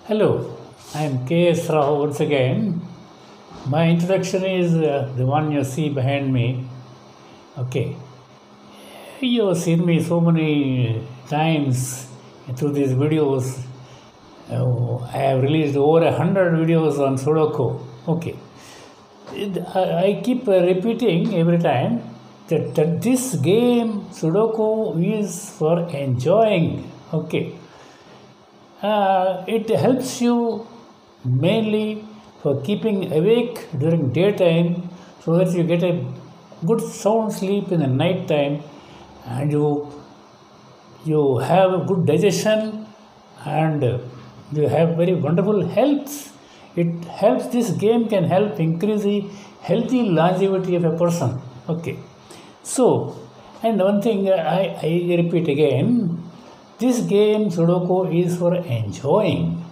Hello, I am K.S. Rao once again. My introduction is the one you see behind me. Okay, you have seen me so many times through these videos. I have released over 100 videos on Sudoku. Okay, I keep repeating every time that this game Sudoku is for enjoying. Okay, it helps you mainly for keeping awake during daytime so that you get a good sound sleep in the night time and you have a good digestion and you have very wonderful health. It helps, this game can help increase the healthy longevity of a person. Okay. So, and one thing I repeat again, this game Sudoku is for enjoying.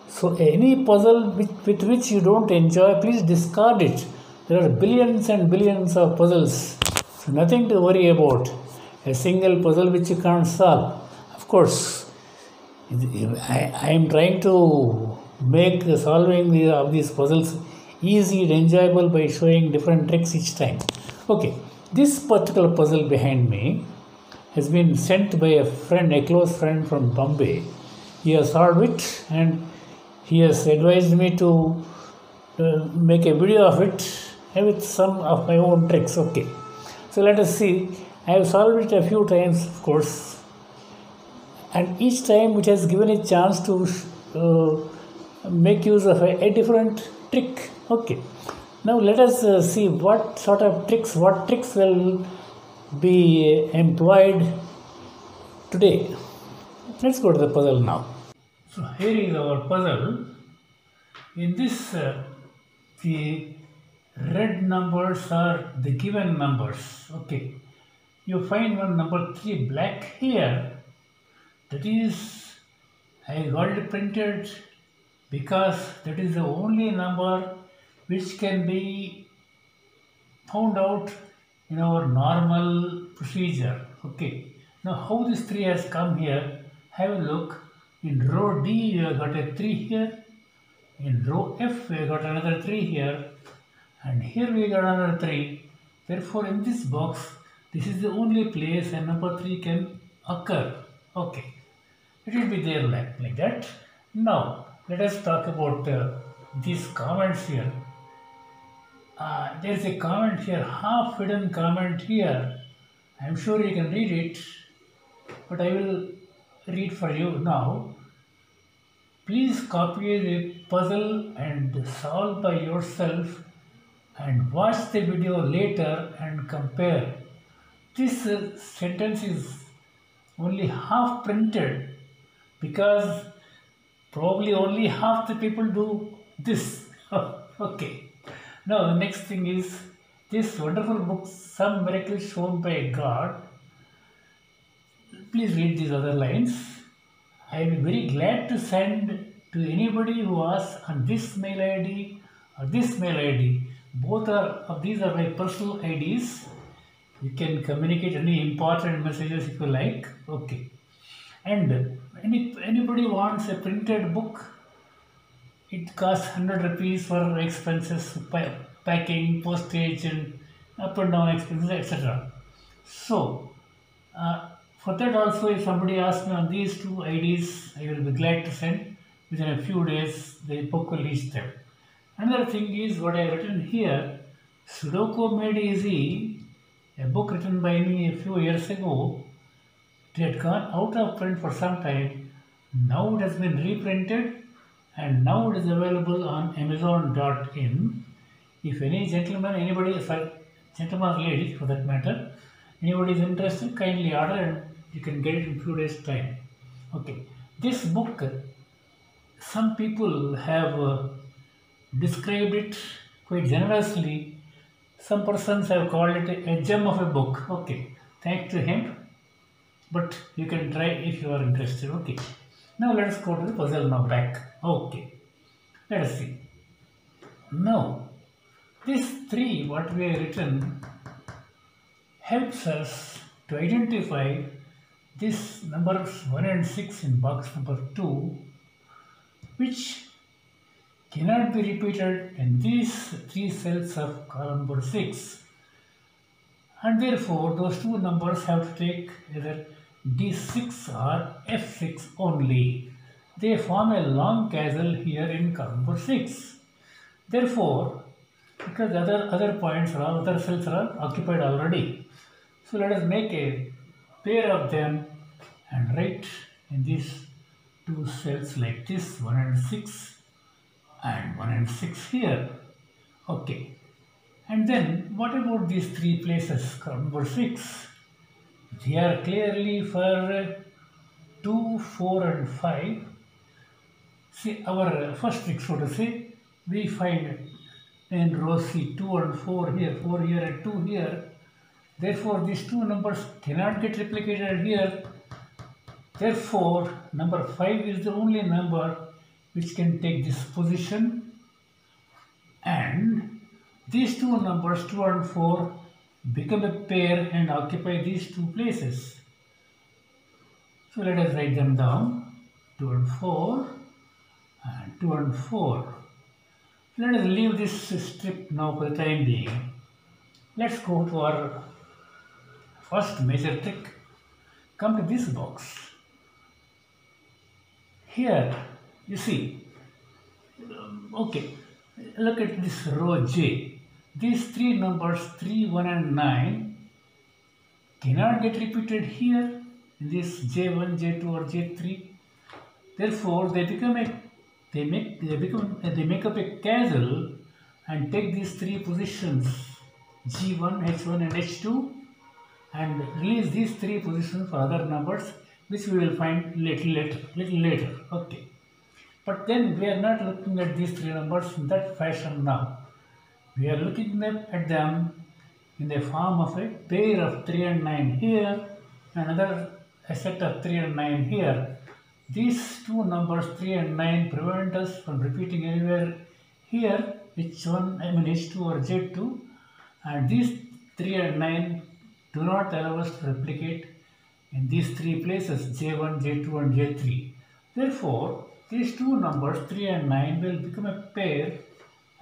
So any puzzle with which you don't enjoy, please discard it. There are billions and billions of puzzles. So nothing to worry about. A single puzzle which you can't solve. Of course, I am trying to make the solving of these puzzles easy and enjoyable by showing different tricks each time. Okay, this particular puzzle behind me has been sent by a friend, a close friend from Bombay. He has solved it and he has advised me to make a video of it with some of my own tricks. Okay, so let us see. I have solved it a few times, of course, and each time it has given a chance to make use of a different trick. Okay, now let us see what sort of tricks, what tricks will be employed today. Let's go to the puzzle now. So here is our puzzle. In this, the red numbers are the given numbers. Okay, you find one number 3 black here. That is, I got it printed because that is the only number which can be found out in our normal procedure. Okay, now how this 3 has come here, have a look. In row D we have got a 3 here, in row F we have got another 3 here, and here we got another 3. Therefore in this box, this is the only place a number 3 can occur. Okay, it will be there like that. Now let us talk about these comments here. There is a comment here, half hidden comment here. I am sure you can read it, but I will read for you now. Please copy the puzzle and solve by yourself and watch the video later and compare. This sentence is only half printed because probably only half the people do this. Okay. Now the next thing is this wonderful book, Some Miracles Shown by God. Please read these other lines. I will be very glad to send to anybody who asks on this mail ID or this mail ID. Both of these are my personal IDs. You can communicate any important messages if you like. Okay. And anybody wants a printed book, it costs 100 rupees for expenses, packing, postage, and up and down expenses, etc. So, for that also, if somebody asks me on these two IDs, I will be glad to send. Within a few days, the book will reach them. Another thing is what I have written here, Sudoku Made Easy, a book written by me a few years ago. It had gone out of print for some time. Now it has been reprinted and now it is available on Amazon.in. If any gentleman, gentleman or lady for that matter, anybody is interested, kindly order and you can get it in few days time. Okay, this book, some people have described it quite generously. Some persons have called it a gem of a book. Okay, thanks to him, but you can try if you are interested. Okay, now let us go to the puzzle now back. Okay, let us see. Now, this 3 what we have written helps us to identify this numbers 1 and 6 in box number 2 which cannot be repeated in these three cells of column number 6, and therefore those two numbers have to take either D6 or F6 only. They form a long castle here in column number 6. Therefore, because other points or other cells are occupied already, so let us make a pair of them and write in these two cells like this, 1 and 6 and 1 and 6 here. Okay. And then what about these three places? Column number 6. They are clearly for 2, 4 and 5. See, our first trick, so to say, we find in row C 2 and 4 here and 2 here. Therefore, these two numbers cannot get replicated here. Therefore, number 5 is the only number which can take this position, and these two numbers 2 and 4 become a pair and occupy these two places. So let us write them down, 2 and 4 and 2 and 4. Let us leave this strip now for the time being. Let's go to our first major trick. Come to this box. Here, you see, okay, look at this row J. These three numbers 3, 1 and 9 cannot get repeated here in this J1, J2 or J3. Therefore, they make up a castle and take these three positions G1, H1 and H2 and release these three positions for other numbers which we will find little later. Okay. But then we are not looking at these three numbers in that fashion now. We are looking at them in the form of a pair of 3 and 9 here, another set of 3 and 9 here. These two numbers 3 and 9 prevent us from repeating anywhere here, H2 or J2, and these 3 and 9 do not allow us to replicate in these three places J1, J2 and J3. Therefore, these two numbers 3 and 9 will become a pair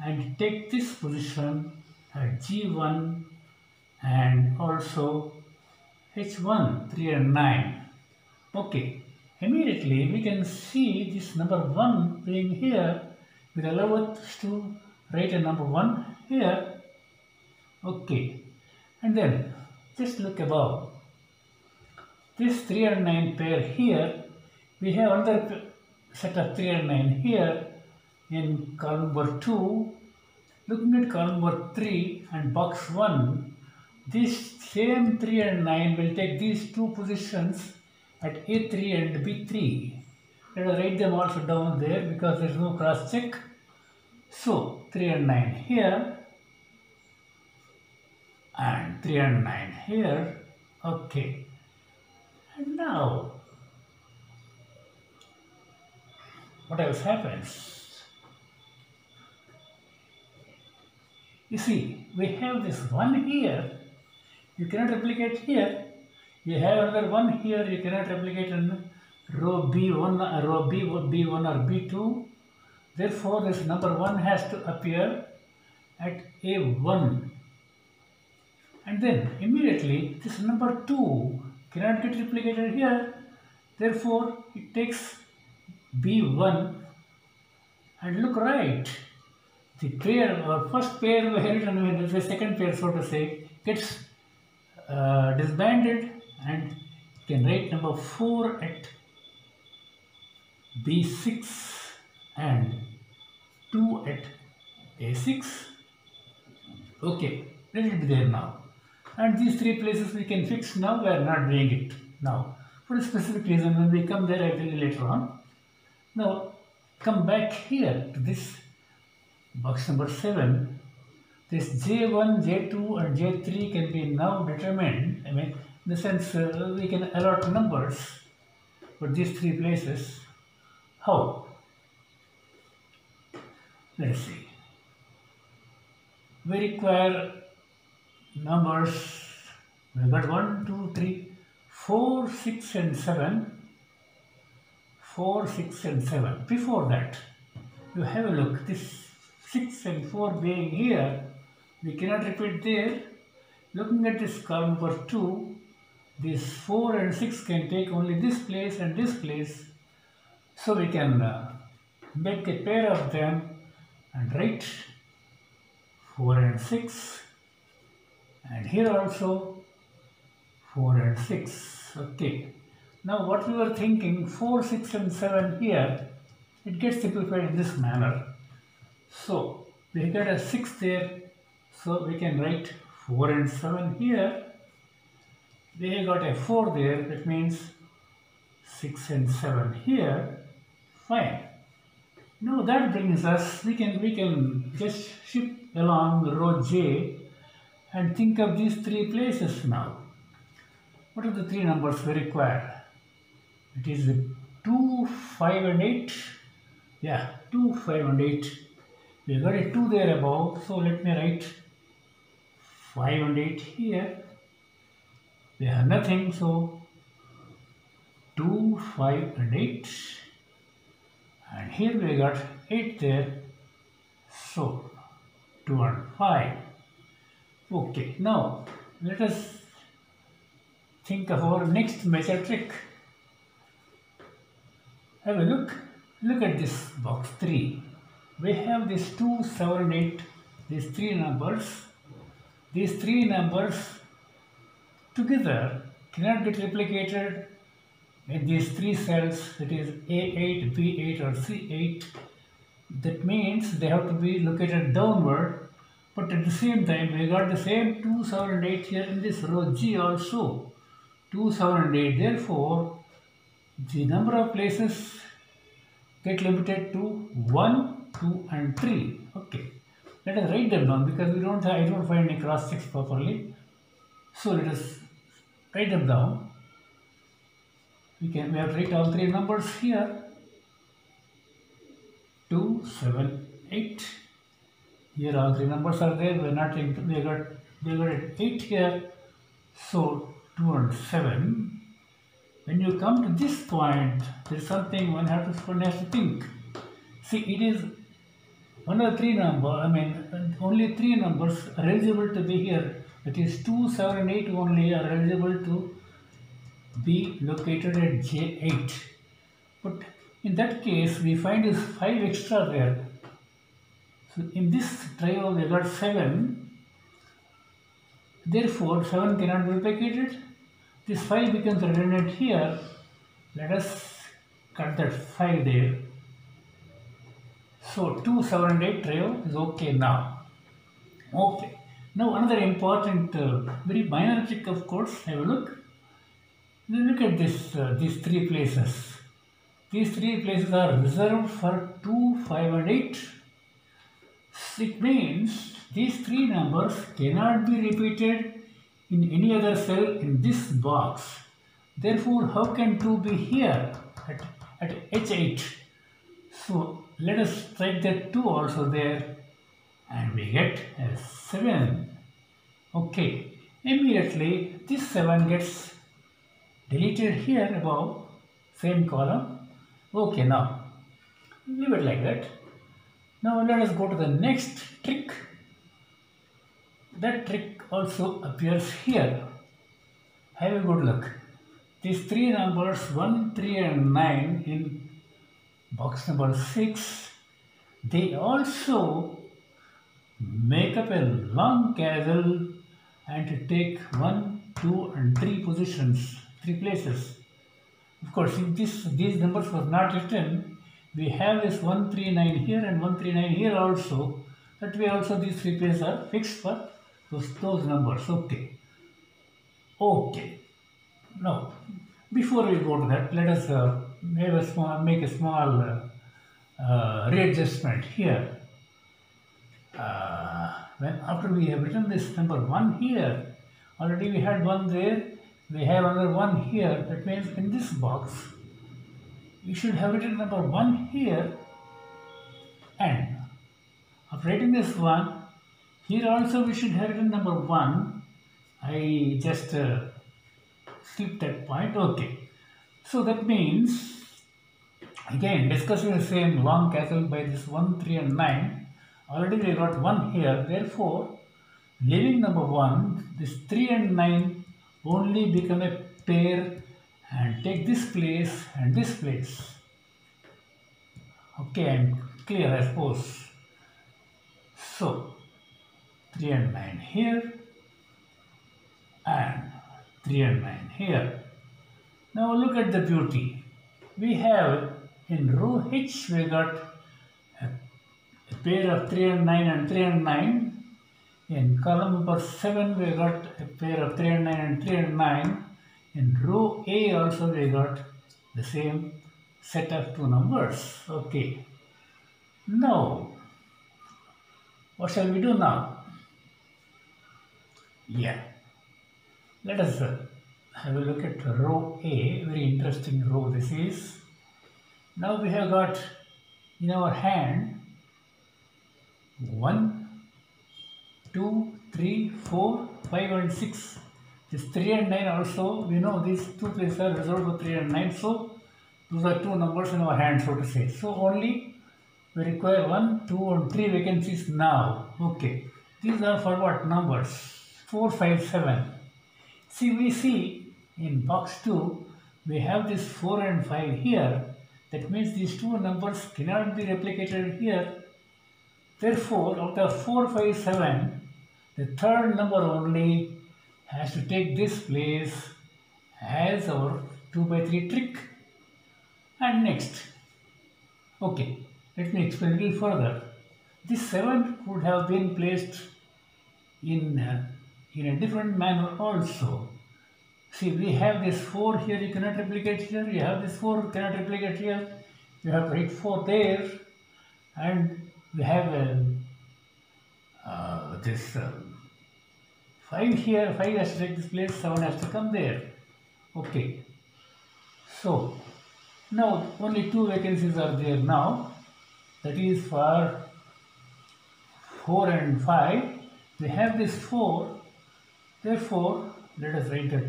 and take this position at G1 and also H1, 3 and 9. Okay, immediately we can see this number 1 being here will allow us to write a number 1 here. Okay, and then just look above. This 3 and 9 pair here, we have another set of 3 and 9 here in column number 2. Looking at column number 3 and box 1, this same 3 and 9 will take these two positions at A3 and B3. Let us write them also down there because there is no cross check. So 3 and 9 here and 3 and 9 here. Okay. And now, what else happens? You see, we have this 1 here, you cannot replicate here. You have another 1 here, you cannot replicate in row B1, row B1 or B2. Therefore, this number 1 has to appear at A1. And then, immediately, this number 2 cannot get replicated here. Therefore, it takes B1 and look right. The pair or first pair we had and the second pair, so to say, gets disbanded and you can write number 4 at B6 and 2 at A6. Okay, let it be there now. And these three places we can fix now, we are not doing it now. For a specific reason, when we come there, I will tell you later on. Now, come back here to this box number 7. This J1, J2 and J3 can be now determined. I mean, in the sense we can allot numbers for these three places. How? Let us see. We require numbers. We got 1, 2, 3, 4, 6 and 7. 4, 6 and 7. Before that, you have a look. This 6 and 4 being here, we cannot repeat there. Looking at this column number 2, these 4 and 6 can take only this place and this place. So we can make a pair of them and write 4 and 6, and here also 4 and 6. Okay. Now what we were thinking, 4, 6 and 7 here, it gets simplified in this manner. So we get a 6 there, so we can write 4 and 7 here. We got a 4 there, that means 6 and 7 here. Fine. Now that brings us, we can just shift along row J and think of these 3 places now. What are the 3 numbers we require? It is 2, 5 and 8. Yeah, 2, 5 and 8. We got a 2 there above, so let me write 5 and 8 here. We have nothing, so 2, 5 and 8. And here we got 8 there, so 2 and 5. Okay, now let us think of our next major trick. Have a look. Look at this box 3. We have these 2, 7 and 8, these 3 numbers. These 3 numbers together cannot get replicated in these 3 cells, that is A8, B8 or C8. That means they have to be located downward, but at the same time we got the same 2, 7 and 8 here in this row G also. 2, 7 and 8. Therefore, the number of places get limited to 1, 2 and 3. Okay. Let us write them down because I don't find any cross checks properly. So let us write them down. We have to write all 3 numbers here. 2, 7, 8. Here all 3 numbers are there. We got 8 here. So 2 and 7. When you come to this point, there is something one has to think. See, it is one of the 3 numbers. Only 3 numbers are eligible to be here. That is 2, 7 and 8 only are eligible to be located at J8. But in that case, we find is 5 extra there. So in this trio, we got 7. Therefore, 7 cannot be replicated. This 5 becomes redundant here. Let us cut that 5 there. So 2, 7 and 8 trio is okay now. Okay. Now another important, very minor trick, of course. Have a look. Look at this. These 3 places. These 3 places are reserved for 2, 5 and 8. It means these 3 numbers cannot be repeated in any other cell in this box. Therefore, how can 2 be here at H8? So let us write that 2 also there, and we get a 7. Okay, immediately this 7 gets deleted here above, same column. Okay, now leave it like that. Now let us go to the next trick. That trick also appears here. Have a good look. These 3 numbers 1, 3 and 9 in box number 6, they also make up a long castle and take 1, 2 and 3 positions, 3 places. Of course, if these numbers were not written, we have this 1, 3, 9 here and 1, 3, 9 here also. That way also these 3 places are fixed for those numbers. Okay. Okay. Now, before we go to that, let us make a small readjustment here. After we have written this number 1 here, already we had 1 there, we have another 1 here. That means in this box, we should have written number 1 here, and after writing this 1, here also we should have written number 1. I just skipped that point. Okay. So that means Again, discussing the same long cancelled by this 1, 3 and 9. Already we got 1 here. Therefore, leaving number 1, this 3 and 9 only become a pair and take this place and this place. Okay, I'm clear, I suppose. So, 3 and 9 here and 3 and 9 here. Now look at the beauty. We have in row H we got a pair of 3 and 9 and 3 and 9. In column number 7 we got a pair of 3 and 9 and 3 and 9. In row A also we got the same set of two numbers. Okay. Now, what shall we do now? Yeah. Let us have a look at row A. Very interesting row this is. Now we have got in our hand 1, 2, 3, 4, 5 and 6. This 3 and 9 also, we know these two places are reserved for 3 and 9. So, those are two numbers in our hand, so to say. So, only we require 1, 2 and 3 vacancies now. Okay. These are for what numbers? 4, 5, 7. See, we see in box 2, we have this 4 and 5 here. That means these two numbers cannot be replicated here. Therefore, out of 4, 5, 7, the third number only has to take this place as our 2 by 3 trick. And next, okay, let me explain a little further. This 7 could have been placed in a different manner also. See, we have this 4 here, you cannot replicate here. You have this 4, you cannot replicate here. You have to write 4 there. And we have this 5 here. 5 has to take this place, 7 has to come there. Okay. So, now only 2 vacancies are there now. That is for 4 and 5. We have this 4. Therefore, let us write that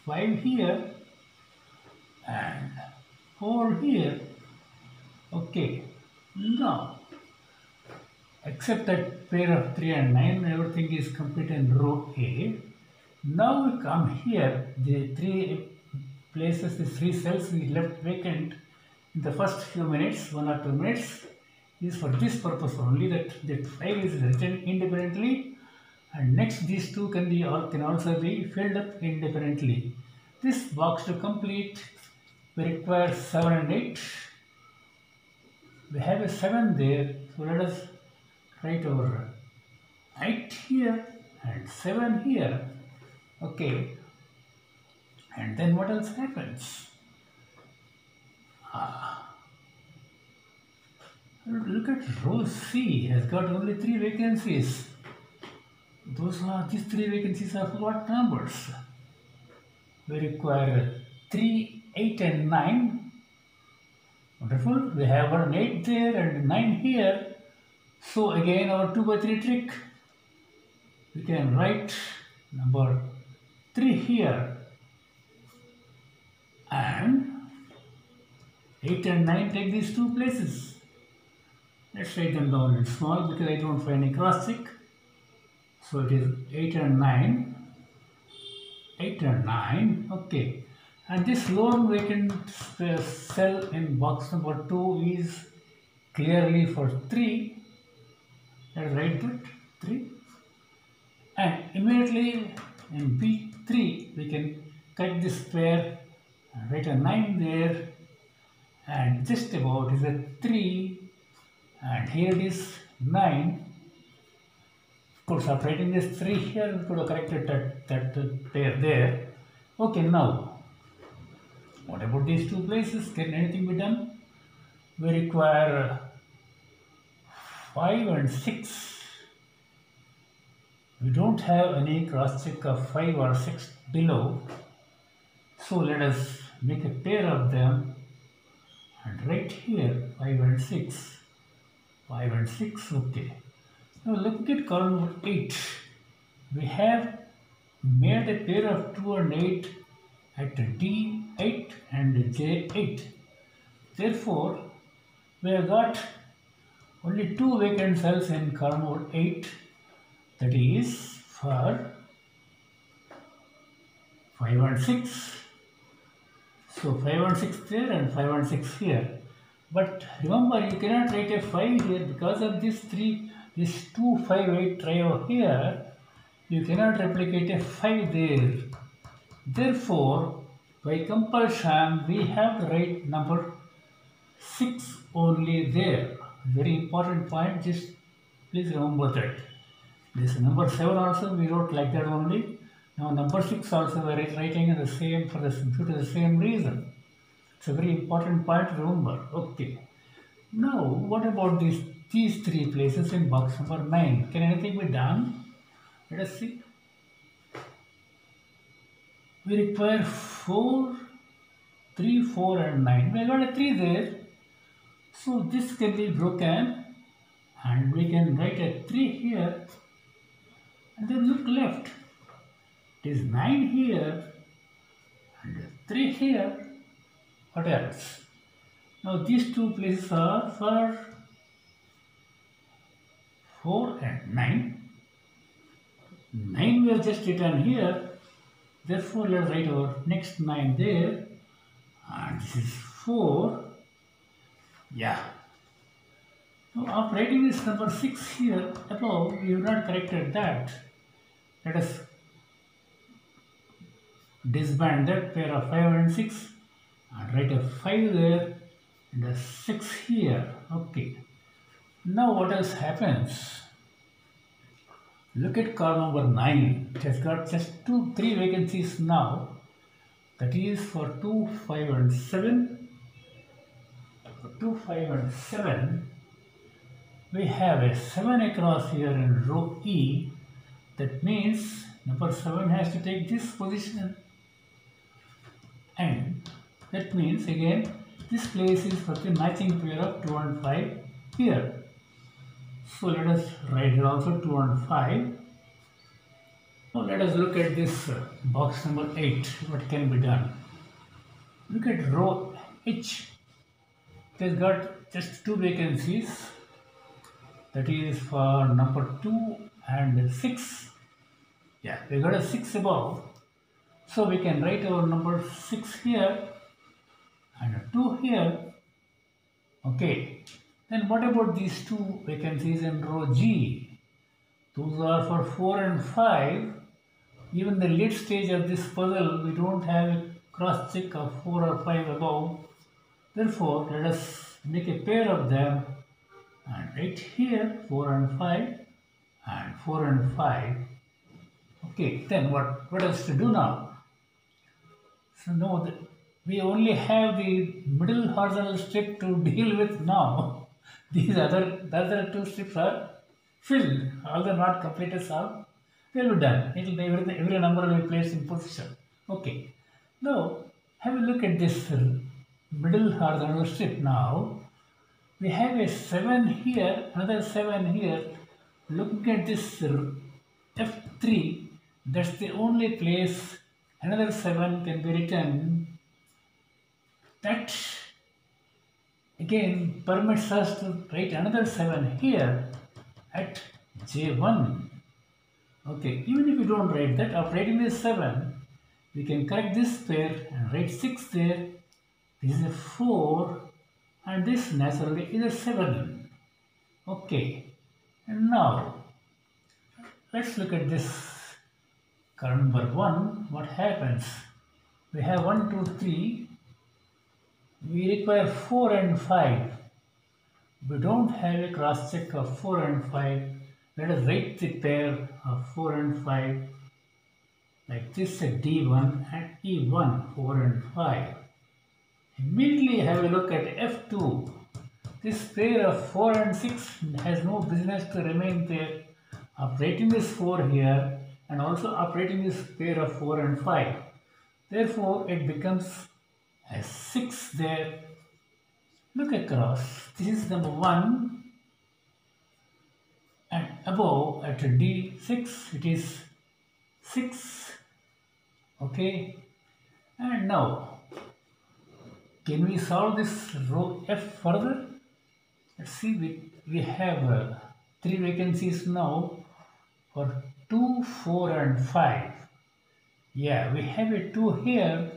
5 here and 4 here. Okay. Now, except that pair of 3 and 9, everything is complete in row A. Now we come here, the 3 places, the 3 cells we left vacant in the first few minutes, 1 or 2 minutes, is for this purpose only, that 5 is written independently, and next these 2 can also be filled up independently. This box to complete, we require 7 and 8. We have a 7 there, so let us write our 8 here and 7 here. Okay. And then what else happens? Look at row C, has got only 3 vacancies. These 3 vacancies are for what numbers? We require 3, 8 and 9. Wonderful. We have an 8 there and 9 here. So again our 2 by 3 trick. We can write number 3 here. And 8 and 9 take these 2 places. Let's write them down in small because I don't find any cross check. So it is 8 and 9. 8 and 9. Okay. And this lone vacant cell in box number 2 is clearly for 3. Let's write that 3. And immediately in B3 we can cut this pair and write a 9 there, and just about is a 3, and here it is 9. Of course, after writing this 3 here, we could have corrected that pair there. Okay, now, what about these 2 places? Can anything be done? We require 5 and 6. We don't have any cross check of 5 or 6 below. So let us make a pair of them and write here 5 and 6. 5 and 6, okay. Now look at column 8. We have made a pair of 2 and 8 at D8 and J8. Therefore, we have got only two vacant cells in column number 8, that is for 5 and 6. So 5 and 6 there and 5 and 6 here. But remember, you cannot write a 5 here because of this 2, 5, 8 trio here. You cannot replicate a 5 there. Therefore, by compulsion, we have to write number 6 only there. Very important point, just please remember that. This number 7 also we wrote like that only. Now number 6 also we are writing the same due to the same reason. It's a very important point to remember. Okay. Now what about these three places in box number 9? Can anything be done? Let us see. We require 4, 3, 4 and 9. We got a 3 there. So this can be broken and we can write a 3 here and then look left. It is 9 here and 3 here. What else? Now these two places are for 4 and 9. 9 we have just written here. Therefore, let us write our next 9 there. And this is 4. Yeah. Now, after writing this number 6 here above, we have not corrected that. Let us disband that pair of 5 and 6 and write a 5 there and a 6 here. Okay. Now, what else happens? Look at column number 9. It has got just 3 vacancies now. That is for 2, 5 and 7. For 2, 5 and 7, we have a 7 across here in row E. That means number 7 has to take this position. And that means again, this place is for the matching pair of 2 and 5 here. So let us write it also 2 and 5. Now let us look at this box number 8. What can be done? Look at row H. It has got just 2 vacancies. That is for number 2 and 6. Yeah, we got a 6 above. So we can write our number 6 here and a 2 here. Okay. Then what about these 2 vacancies in row G? Those are for 4 and 5. Even the late stage of this puzzle, we don't have a cross check of 4 or 5 above. Therefore, let us make a pair of them and write here 4 and 5 and 4 and 5. Okay, then what else to do now? So now we only have the middle horizontal strip to deal with now. The other 2 strips are filled, although not completed solved. They will be done. Every number will be placed in position. Okay. Now have a look at this middle horizontal strip. Now we have a 7 here, another 7 here. Looking at this F3, that's the only place another 7 can be written. That again permits us to write another 7 here at J1. Okay, even if you don't write that, after writing this 7, we can correct this pair and write 6 there. This is a 4 and this naturally is a 7. Okay, and now let's look at this column number 1. What happens? We have 1, 2, 3. We require 4 and 5. We don't have a cross check of 4 and 5. Let us write the pair of 4 and 5 like this at D1 and E1, 4 and 5. Immediately have a look at F2. This pair of 4 and 6 has no business to remain there. Operating this 4 here and also operating this pair of 4 and 5. Therefore, it becomes a 6 there. Look across. This is number 1. And above at D6 it is 6. Okay. And now can we solve this row F further? Let's see, we have 3 vacancies now for 2, 4 and 5. Yeah, we have a 2 here,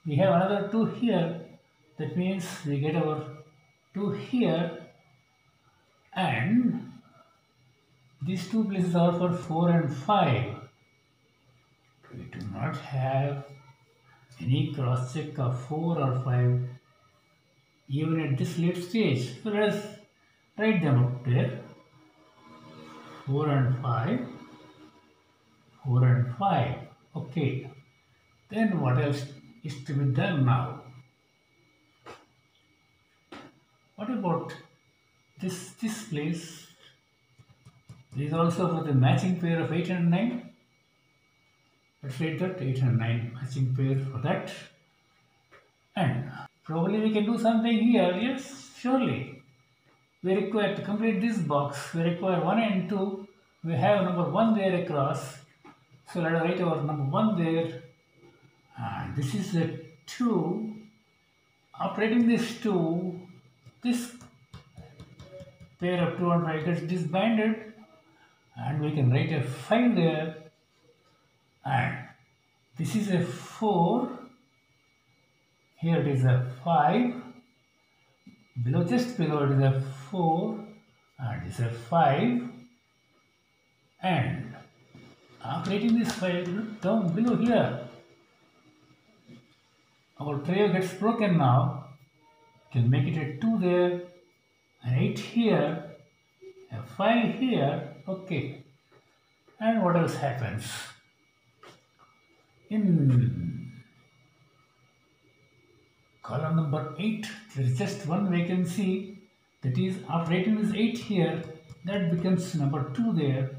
we have another 2 here, that means we get our 2 here, and these 2 places are for 4 and 5. We do not have any cross check of 4 or 5 even at this late stage. So let us write them up there. 4 and 5, 4 and 5. Okay. Then what else is to be done now? What about this place? This is also for the matching pair of 8 and 9. Let's write that 8 and 9 matching pair for that. And probably we can do something here. Yes, surely. We require to complete this box. We require 1 and 2. We have number 1 there across. So let us write our number 1 there. And this is the 2. Operating this 2, this pair of 2 and 5 gets disbanded. And we can write a 5 there. And this is a 4. Here it is a 5. Below, just below it is a 4. And it is a 5. And operating this 5, look down below here. Our trio gets broken now. We can make it a 2 there, an 8 here, a 5 here. Okay. And what else happens? In column number 8, there is just one vacancy, that is operating this 8 here, that becomes number 2 there.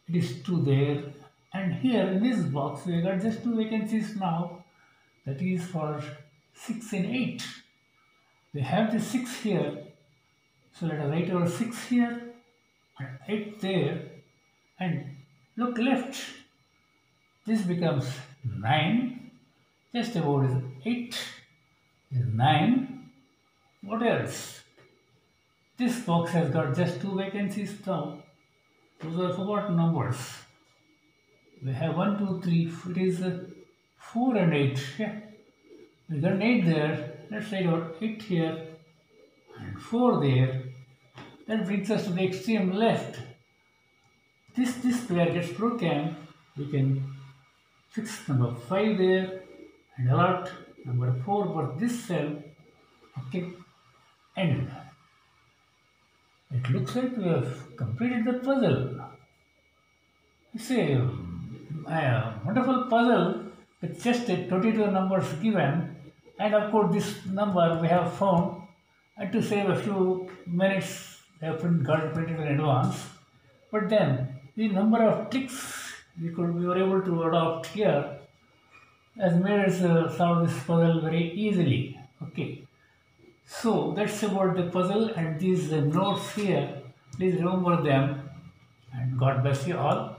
It is 2 there, and here in this box we got just 2 vacancies now, that is for 6 and 8. We have the 6 here, so let us write our 6 here and 8 there, and look left, this becomes 9, just about is 8 is 9. What else? This box has got just 2 vacancies now. Those are forgotten numbers. We have 1, 2, 3. It is 4 and 8. Yeah. We got an 8 there. Let's write our 8 here and 4 there. That brings us to the extreme left. This pair gets broken. We can fix number 5 there and allot number 4 for this cell. Okay. And it looks like we have completed the puzzle. It's a wonderful puzzle with just 22 numbers given, and of course this number we have found, and to save a few minutes we have got it printed in advance. But then the number of tricks we were able to adopt here has made us solve this puzzle very easily. Okay. So that's about the puzzle, and these notes here, please remember them, and God bless you all.